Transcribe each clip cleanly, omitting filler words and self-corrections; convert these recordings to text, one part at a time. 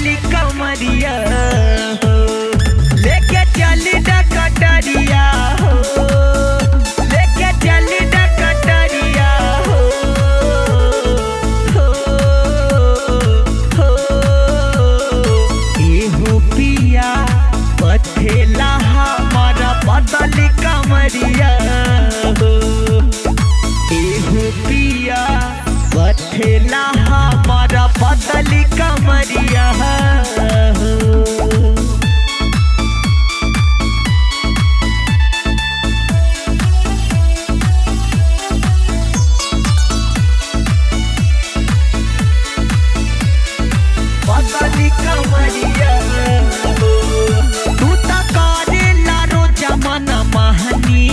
पतली कमरिया हो, लेके चली डकटरिया हो, लेके चली डकटरिया हो, हो एहो पिया पथेला हमारा पतली कमरिया हो, एहो पिया पथेला हमारा पतली कमरिया हो। पतली कमरिया हो, तू तो करेला रोजा मन महनी,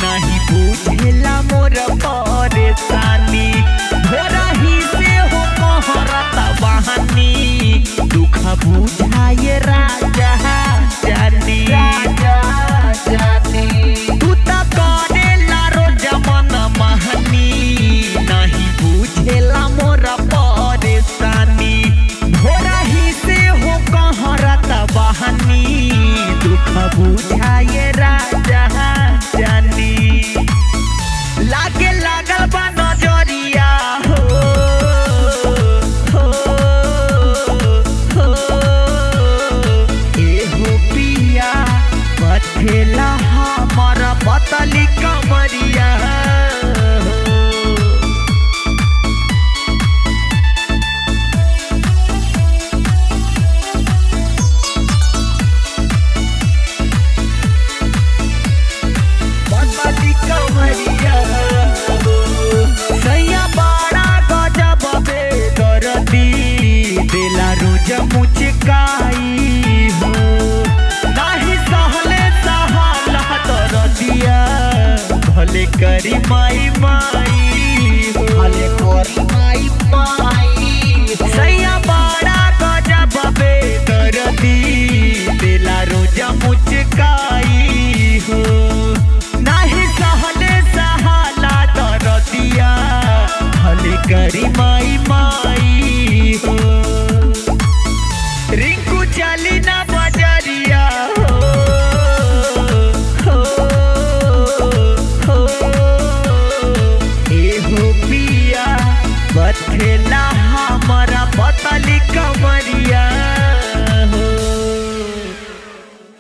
नहीं बुझेला मोर परेशानी, भोरही से हो कहरत बहानी, दुख बुझाए राजा जानी, तू तो करेला रोजा मन महनी, नहीं बुझेला मोर परेशानी, भोरही से हो कहरत बहानी, दुख बुझाए राजा जानी, लागे लागल बा नजरिया हो, हो, हो एहो पिया पथेला हमारा पतली कमरिया हो। पतली कमरिया हो, सैया बड़ा गजब बेदर्दी, देला रोज मुचकाई हो, नाही सहले सहाला दर्दिया, भले करी माई माई हो, भले करी माई माई, सैया बड़ा गजब बेदर्दी, देला रोज मुचकाई हो, नाही सहले सहाला दर्दिया, भले करी माई माई हो, रिंकू चली ना बजरिया हो, हो, हो एहो पिया पथेला हमारा पतली